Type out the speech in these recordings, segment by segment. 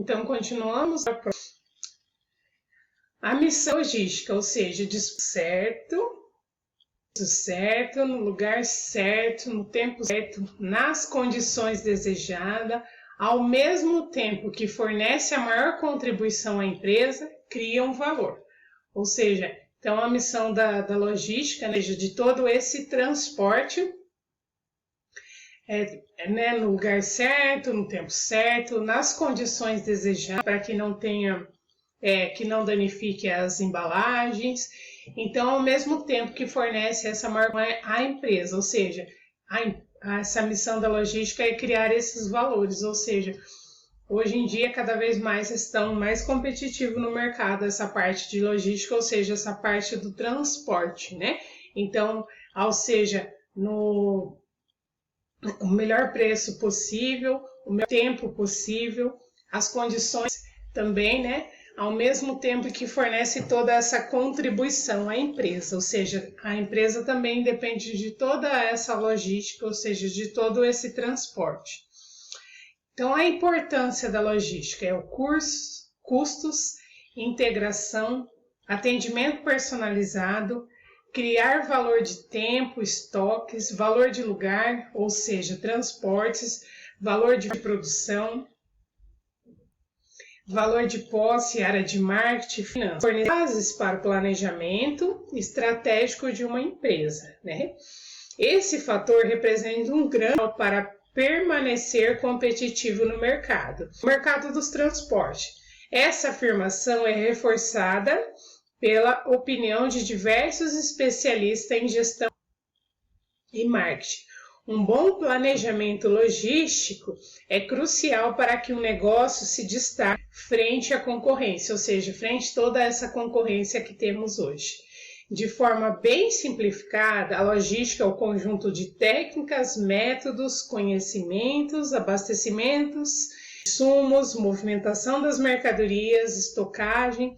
Então, continuamos a missão logística, ou seja, de certo, no lugar certo, no tempo certo, nas condições desejadas, ao mesmo tempo que fornece a maior contribuição à empresa, cria um valor. Ou seja, então a missão da logística, né, de todo esse transporte, no lugar certo, no tempo certo, nas condições desejadas, para que não tenha, que não danifique as embalagens. Então, ao mesmo tempo que fornece essa marca à empresa, ou seja, essa missão da logística é criar esses valores, ou seja, hoje em dia cada vez mais estão mais competitivos no mercado essa parte de logística, ou seja, essa parte do transporte, né? Então, ou seja, o melhor preço possível, o melhor tempo possível, as condições também, né? Ao mesmo tempo que fornece toda essa contribuição à empresa, ou seja, a empresa também depende de toda essa logística, ou seja, de todo esse transporte. Então, a importância da logística é o custos, integração, atendimento personalizado, criar valor de tempo, estoques, valor de lugar, ou seja, transportes, valor de produção, valor de posse, área de marketing, finanças, fornecer bases para o planejamento estratégico de uma empresa, né? Esse fator representa um grande para permanecer competitivo no mercado dos transportes. Essa afirmação é reforçada pela opinião de diversos especialistas em gestão e marketing. Um bom planejamento logístico é crucial para que o negócio se destaque frente à concorrência, ou seja, frente a toda essa concorrência que temos hoje. De forma bem simplificada, a logística é o conjunto de técnicas, métodos, conhecimentos, abastecimentos, insumos, movimentação das mercadorias, estocagem,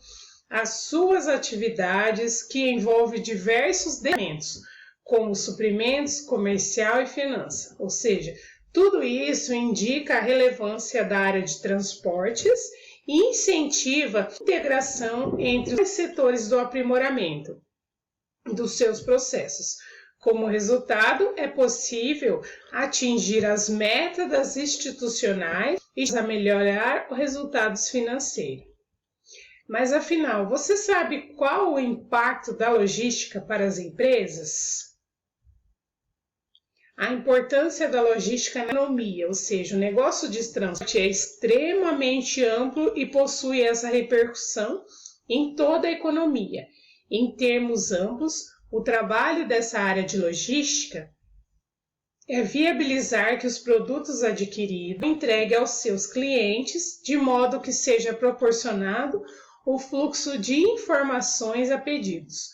as suas atividades que envolve diversos departamentos, como suprimentos, comercial e finança. Ou seja, tudo isso indica a relevância da área de transportes e incentiva a integração entre os setores do aprimoramento dos seus processos. Como resultado, é possível atingir as metas institucionais e a melhorar os resultados financeiros. Mas afinal, você sabe qual o impacto da logística para as empresas? A importância da logística na economia, ou seja, o negócio de transporte é extremamente amplo e possui essa repercussão em toda a economia. Em termos amplos, o trabalho dessa área de logística é viabilizar que os produtos adquiridos entreguem aos seus clientes de modo que seja proporcionado o fluxo de informações a pedidos.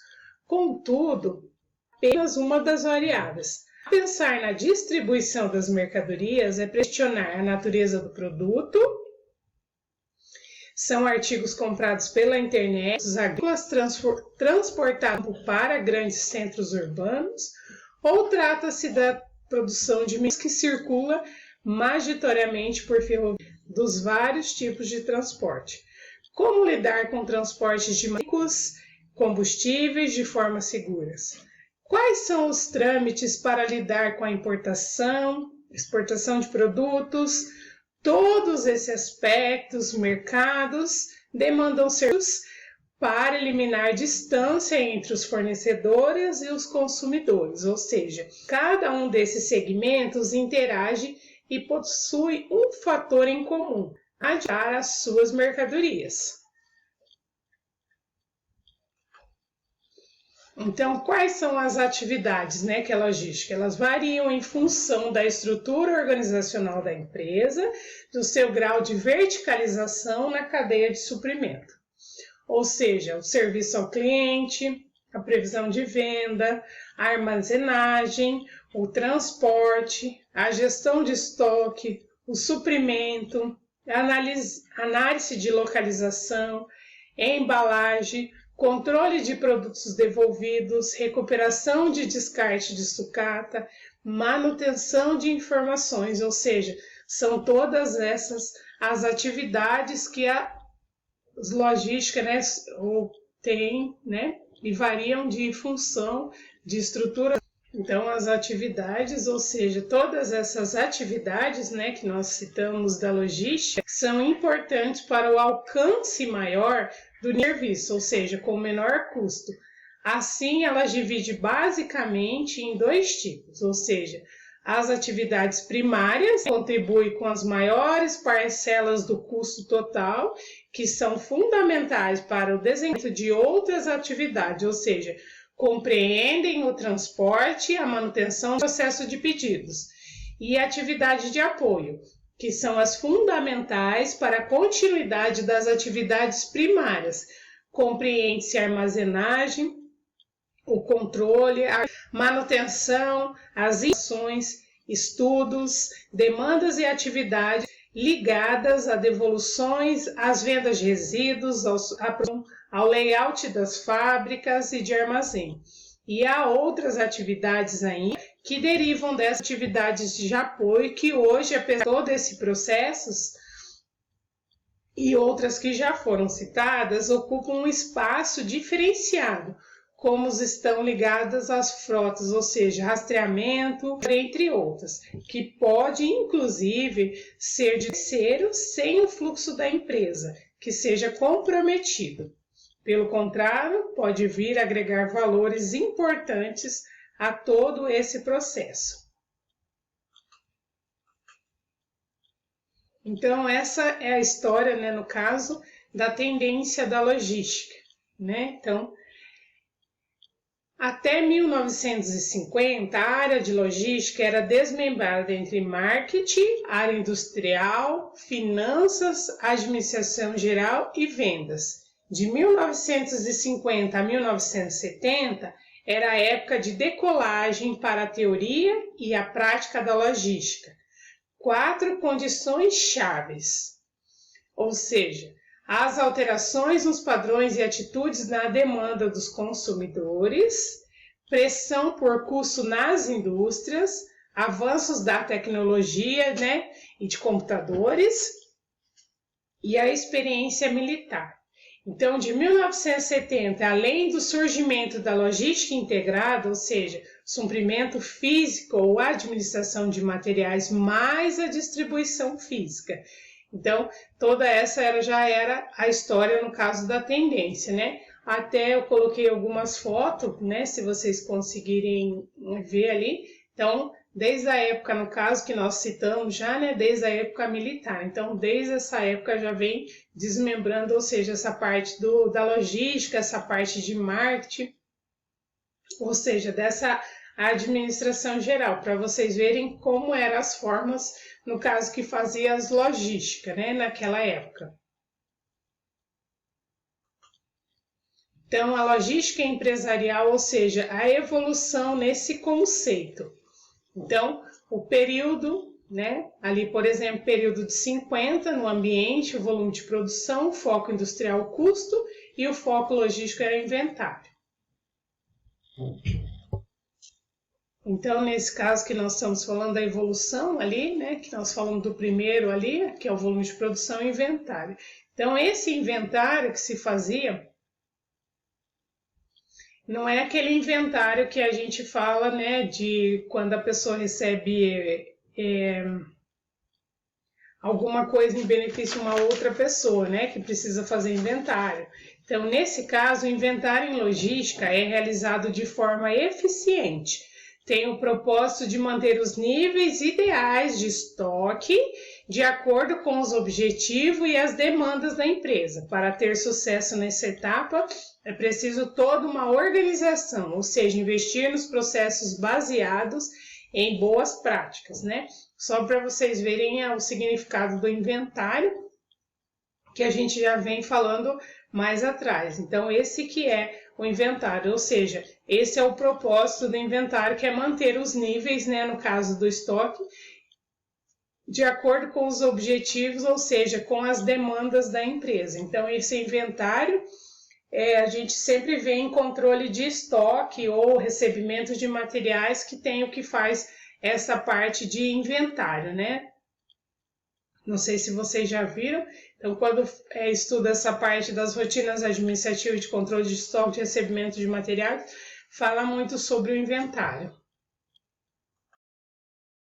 Contudo, apenas uma das variáveis. Pensar na distribuição das mercadorias é questionar a natureza do produto. São artigos comprados pela internet, os agrícolas transportados para grandes centros urbanos, ou trata-se da produção de meios que circula majoritariamente por ferrovia dos vários tipos de transporte. Como lidar com transportes de veículos, combustíveis de forma seguras? Quais são os trâmites para lidar com a importação, exportação de produtos? Todos esses aspectos, mercados, demandam serviços para eliminar distância entre os fornecedores e os consumidores, ou seja, cada um desses segmentos interage e possui um fator em comum: adiar as suas mercadorias. Então, quais são as atividades, que é logística? Elas variam em função da estrutura organizacional da empresa, do seu grau de verticalização na cadeia de suprimento. Ou seja, o serviço ao cliente, a previsão de venda, a armazenagem, o transporte, a gestão de estoque, o suprimento, a análise de localização, embalagem, controle de produtos devolvidos, recuperação de descarte de sucata, manutenção de informações, ou seja, são todas essas as atividades que as logísticas, né, têm, né, e variam de função, de estrutura. Então, as atividades, ou seja, todas essas atividades, né, que nós citamos da logística, são importantes para o alcance maior do serviço, ou seja, com menor custo. Assim, ela divide basicamente em dois tipos, ou seja, as atividades primárias contribuem com as maiores parcelas do custo total, que são fundamentais para o desenvolvimento de outras atividades, ou seja, compreendem o transporte, a manutenção do processo de pedidos, e atividade de apoio, que são as fundamentais para a continuidade das atividades primárias. Compreende-se a armazenagem, o controle, a manutenção, as ações, estudos, demandas e atividades ligadas a devoluções, às vendas de resíduos, ao layout das fábricas e de armazém. E há outras atividades ainda que derivam dessas atividades de apoio, que hoje, apesar de todos esses processos e outras que já foram citadas, ocupam um espaço diferenciado, como estão ligadas às frotas, ou seja, rastreamento, entre outras, que pode, inclusive, ser de terceiro sem o fluxo da empresa, que seja comprometido. Pelo contrário, pode vir a agregar valores importantes a todo esse processo. Então, essa é a história, né, no caso, da tendência da logística, né? Então, até 1950, a área de logística era desmembrada entre marketing, área industrial, finanças, administração geral e vendas. De 1950 a 1970, era a época de decolagem para a teoria e a prática da logística. 4 condições chaves, ou seja, as alterações nos padrões e atitudes na demanda dos consumidores, pressão por custo nas indústrias, avanços da tecnologia, né, e de computadores, e a experiência militar. Então, de 1970, além do surgimento da logística integrada, ou seja, suprimento físico ou administração de materiais mais a distribuição física. Então, toda essa já era a história no caso da tendência, né? Até eu coloquei algumas fotos, né? Se vocês conseguirem ver ali. Então, desde a época, no caso, que nós citamos já, né? Desde a época militar. Então, desde essa época já vem desmembrando, ou seja, essa parte da logística, essa parte de marketing, ou seja, dessa administração geral, para vocês verem como eram as formas, no caso que fazia as logísticas, né, naquela época. Então, a logística empresarial, ou seja, a evolução nesse conceito. Então, o período, né, ali, por exemplo, período de 50 no ambiente, o volume de produção, o foco industrial, o custo, e o foco logístico era inventário. Então, nesse caso que nós estamos falando da evolução ali, né, que nós falamos do primeiro ali, que é o volume de produção e inventário. Então, esse inventário que se fazia, não é aquele inventário que a gente fala, né, de quando a pessoa recebe alguma coisa em benefício de uma outra pessoa, né, que precisa fazer inventário. Então, nesse caso, o inventário em logística é realizado de forma eficiente. Tem o propósito de manter os níveis ideais de estoque de acordo com os objetivos e as demandas da empresa. Para ter sucesso nessa etapa, é preciso toda uma organização, ou seja, investir nos processos baseados em boas práticas, né? Só para vocês verem o significado do inventário, que a gente já vem falando mais atrás. Então, esse que é o inventário, ou seja, esse é o propósito do inventário, que é manter os níveis, né, no caso do estoque, de acordo com os objetivos, ou seja, com as demandas da empresa. Então, esse inventário, a gente sempre vê em controle de estoque ou recebimento de materiais, que tem o que faz essa parte de inventário, né? Não sei se vocês já viram. Então, quando estuda essa parte das rotinas administrativas de controle de estoque e recebimento de materiais, fala muito sobre o inventário.